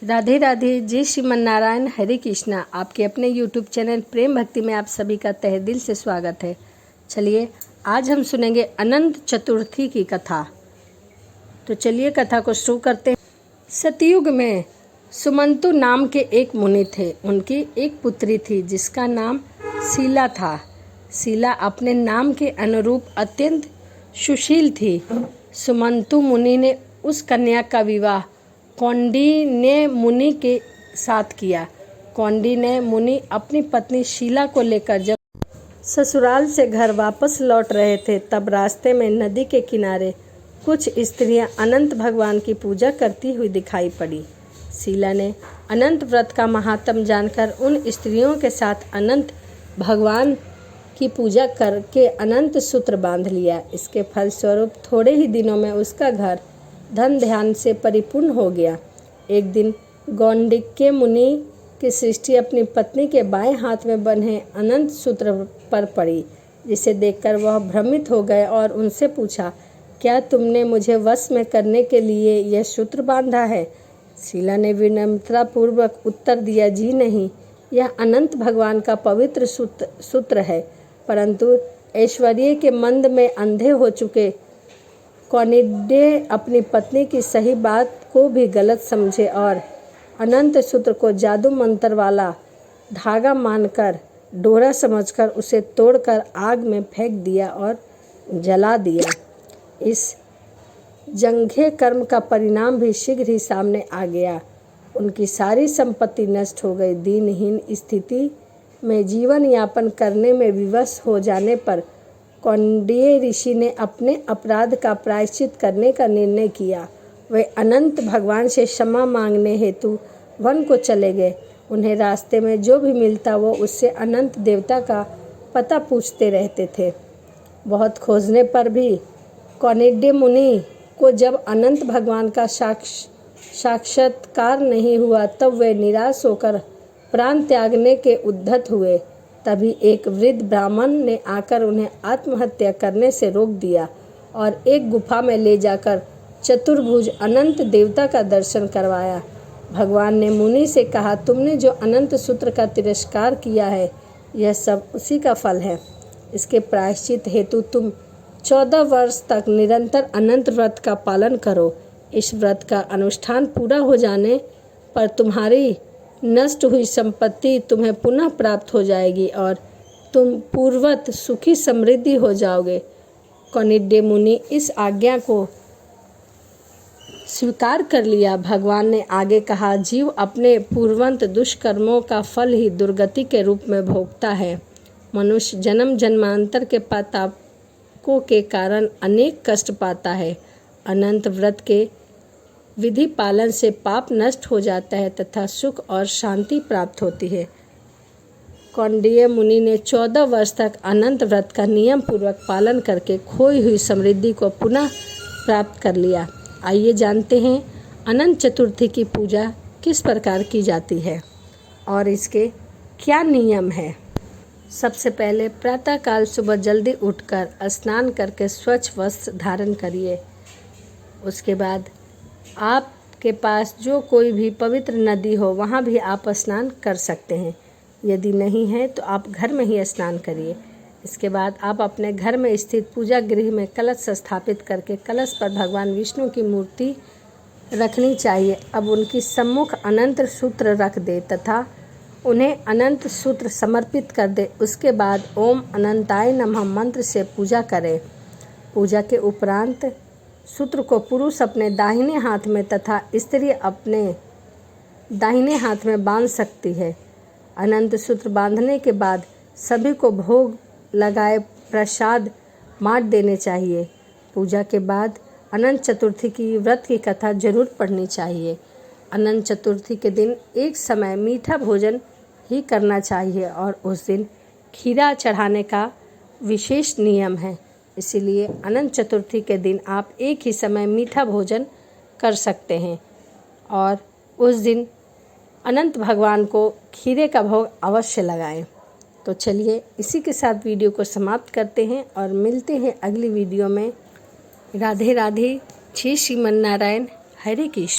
राधे राधे, जय श्रीमन नारायण, हरे कृष्णा। आपके अपने YouTube चैनल प्रेम भक्ति में आप सभी का तहे दिल से स्वागत है। चलिए आज हम सुनेंगे अनंत चतुर्थी की कथा। तो चलिए कथा को शुरू करते हैं। सतयुग में सुमंतु नाम के एक मुनि थे। उनकी एक पुत्री थी जिसका नाम शीला था। शीला अपने नाम के अनुरूप अत्यंत सुशील थी। सुमंतु मुनि ने उस कन्या का विवाह कौंडिन्य मुनि के साथ किया। कौंडिन्य मुनि अपनी पत्नी शीला को लेकर जब ससुराल से घर वापस लौट रहे थे, तब रास्ते में नदी के किनारे कुछ स्त्रियां अनंत भगवान की पूजा करती हुई दिखाई पड़ी। शीला ने अनंत व्रत का महात्म जानकर उन स्त्रियों के साथ अनंत भगवान की पूजा करके अनंत सूत्र बांध लिया। इसके फलस्वरूप थोड़े ही दिनों में उसका घर धन ध्यान से परिपूर्ण हो गया। एक दिन कौंडिन्य मुनि की दृष्टि अपनी पत्नी के बाएं हाथ में बंधे अनंत सूत्र पर पड़ी, जिसे देखकर वह भ्रमित हो गए और उनसे पूछा, क्या तुमने मुझे वश में करने के लिए यह सूत्र बांधा है? शीला ने विनम्रतापूर्वक उत्तर दिया, जी नहीं, यह अनंत भगवान का पवित्र सूत्र है। परंतु ऐश्वर्य के मंद में अंधे हो चुके कौंडिन्य अपनी पत्नी की सही बात को भी गलत समझे और अनंत सूत्र को जादू मंत्र वाला धागा मानकर डोरा समझकर उसे तोड़कर आग में फेंक दिया और जला दिया। इस जंघे कर्म का परिणाम भी शीघ्र ही सामने आ गया। उनकी सारी संपत्ति नष्ट हो गई। दीनहीन स्थिति में जीवन यापन करने में विवश हो जाने पर कौंडिन्य ऋषि ने अपने अपराध का प्रायश्चित करने का निर्णय किया। वे अनंत भगवान से क्षमा मांगने हेतु वन को चले गए। उन्हें रास्ते में जो भी मिलता वो उससे अनंत देवता का पता पूछते रहते थे। बहुत खोजने पर भी कौंडिन्य मुनि को जब अनंत भगवान का साक्षात्कार नहीं हुआ, तब वे निराश होकर प्राण त्यागने के उद्यत हुए। तभी एक वृद्ध ब्राह्मण ने आकर उन्हें आत्महत्या करने से रोक दिया और एक गुफा में ले जाकर चतुर्भुज अनंत देवता का दर्शन करवाया। भगवान ने मुनि से कहा, तुमने जो अनंत सूत्र का तिरस्कार किया है, यह सब उसी का फल है। इसके प्रायश्चित हेतु तुम 14 वर्ष तक निरंतर अनंत व्रत का पालन करो। इस व्रत का अनुष्ठान पूरा हो जाने पर तुम्हारी नष्ट हुई संपत्ति तुम्हें पुनः प्राप्त हो जाएगी और तुम पूर्ववत सुखी समृद्धि हो जाओगे। कौंडिन्य मुनि इस आज्ञा को स्वीकार कर लिया। भगवान ने आगे कहा, जीव अपने पूर्ववत दुष्कर्मों का फल ही दुर्गति के रूप में भोगता है। मनुष्य जन्म जन्मांतर के पापों के कारण अनेक कष्ट पाता है। अनंत व्रत के विधि पालन से पाप नष्ट हो जाता है तथा सुख और शांति प्राप्त होती है। कौंडिन्य मुनि ने 14 वर्ष तक अनंत व्रत का नियम पूर्वक पालन करके खोई हुई समृद्धि को पुनः प्राप्त कर लिया। आइए जानते हैं अनंत चतुर्थी की पूजा किस प्रकार की जाती है और इसके क्या नियम है। सबसे पहले प्रातःकाल सुबह जल्दी उठकर स्नान करके स्वच्छ वस्त्र धारण करिए। उसके बाद आपके पास जो कोई भी पवित्र नदी हो वहाँ भी आप स्नान कर सकते हैं। यदि नहीं है तो आप घर में ही स्नान करिए। इसके बाद आप अपने घर में स्थित पूजा गृह में कलश स्थापित करके कलश पर भगवान विष्णु की मूर्ति रखनी चाहिए। अब उनकी सम्मुख अनंत सूत्र रख दे तथा उन्हें अनंत सूत्र समर्पित कर दे। उसके बाद ओम अनंताय नमः मंत्र से पूजा करें। पूजा के उपरांत सूत्र को पुरुष अपने दाहिने हाथ में तथा स्त्री अपने दाहिने हाथ में बांध सकती है। अनंत सूत्र बांधने के बाद सभी को भोग लगाए प्रसाद बांट देने चाहिए। पूजा के बाद अनंत चतुर्थी की व्रत की कथा जरूर पढ़नी चाहिए। अनंत चतुर्थी के दिन एक समय मीठा भोजन ही करना चाहिए और उस दिन खीरा चढ़ाने का विशेष नियम है। इसीलिए अनंत चतुर्थी के दिन आप एक ही समय मीठा भोजन कर सकते हैं और उस दिन अनंत भगवान को खीरे का भोग अवश्य लगाएं। तो चलिए इसी के साथ वीडियो को समाप्त करते हैं और मिलते हैं अगली वीडियो में। राधे राधे, जय श्रीमन नारायण, हरे कृष्ण।